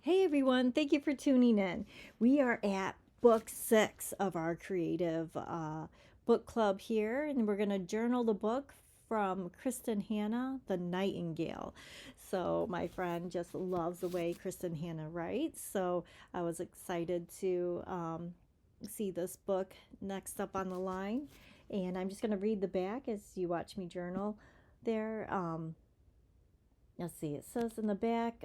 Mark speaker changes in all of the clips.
Speaker 1: Hey everyone, thank you for tuning in. We are at book 6 of our creative book club here, and we're going to journal the book from Kristin Hanna, The Nightingale. So, my friend just loves the way Kristin Hanna writes, so I was excited to see this book next up on the line. And I'm just going to read the back as you watch me journal there. Let's see, it says in the back,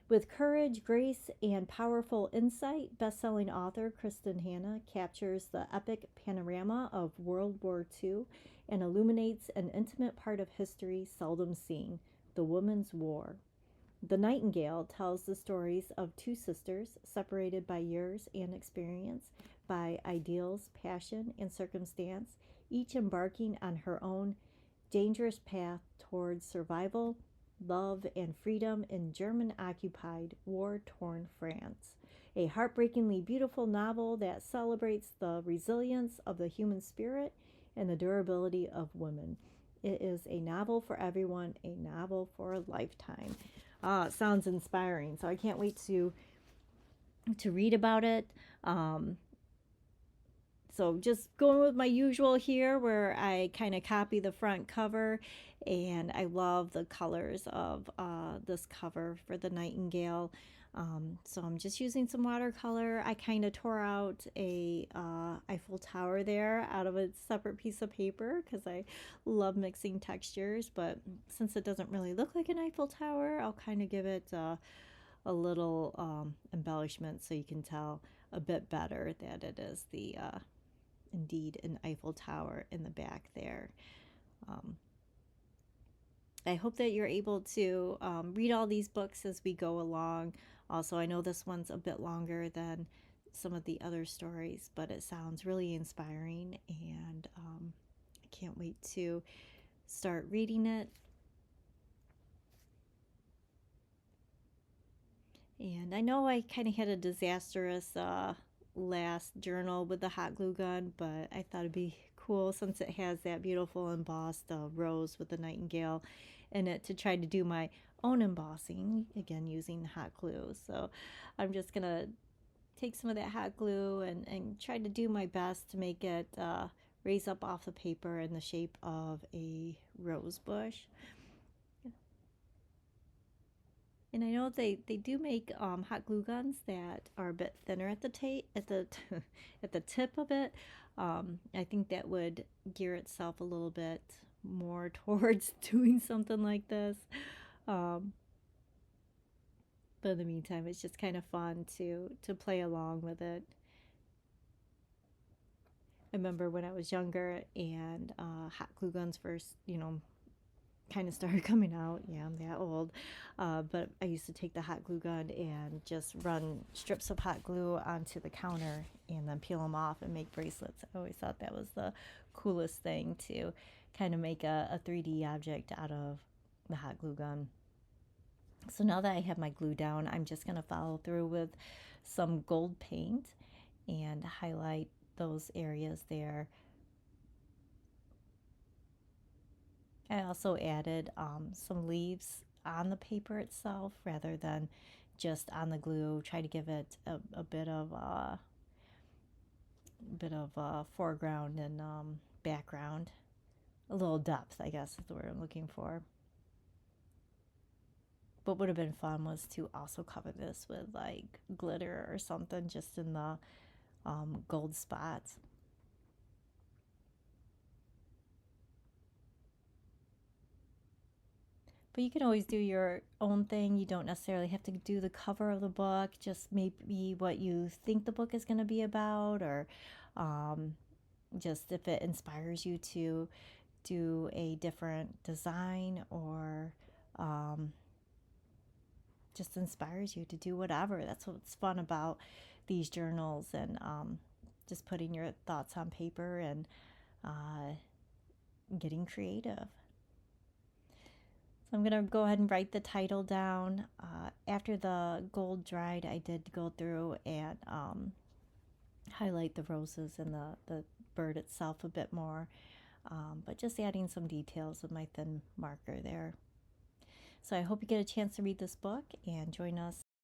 Speaker 1: with courage, grace, and powerful insight, best-selling author Kristin Hanna captures the epic panorama of World War II and illuminates an intimate part of history seldom seen, the Women's War. The Nightingale tells the stories of two sisters separated by years and experience, by ideals, passion, and circumstance, each embarking on her own dangerous path towards survival, love, and freedom in German occupied, war torn France. A heartbreakingly beautiful novel that celebrates the resilience of the human spirit and the durability of women. It is a novel for everyone, a novel for a lifetime. It sounds inspiring, so I can't wait to read about it. So just going with my usual here, where I kind of copy the front cover, and I love the colors of this cover for the Nightingale. So I'm just using some watercolor. I kind of tore out a Eiffel Tower there out of a separate piece of paper because I love mixing textures, but since it doesn't really look like an Eiffel Tower, I'll kind of give it a little embellishment so you can tell a bit better that it is the indeed an Eiffel Tower in the back there. I hope that you're able to read all these books as we go along. Also, I know this one's a bit longer than some of the other stories, but it sounds really inspiring, and I can't wait to start reading it. And I know I kind of had a disastrous last journal with the hot glue gun, but I thought it'd be cool since it has that beautiful embossed rose with the nightingale in it to try to do my own embossing, again using hot glue. So I'm just going to take some of that hot glue and try to do my best to make it raise up off the paper in the shape of a rose bush. And I know they do make hot glue guns that are a bit thinner at the at the tip of it. I think that would gear itself a little bit more towards doing something like this. Um, but in the meantime, it's just kind of fun to play along with it. I remember when I was younger and hot glue guns first, kind of started coming out. Yeah, I'm that old. But I used to take the hot glue gun and just run strips of hot glue onto the counter and then peel them off and make bracelets. I always thought that was the coolest thing, to kind of make a 3D object out of the hot glue gun. So now that I have my glue down, I'm just going to follow through with some gold paint and highlight those areas there. I also added some leaves on the paper itself rather than just on the glue. Try to give it a bit of foreground and background, a little depth, I guess is the word I'm looking for. What would have been fun was to also cover this with like glitter or something just in the gold spots. But you can always do your own thing. You don't necessarily have to do the cover of the book, just maybe what you think the book is going to be about, or just if it inspires you to do a different design, or just inspires you to do whatever. That's what's fun about these journals, and just putting your thoughts on paper and getting creative. So I'm going to go ahead and write the title down. After the gold dried, I did go through and highlight the roses and the bird itself a bit more, but just adding some details with my thin marker there. So I hope you get a chance to read this book and join us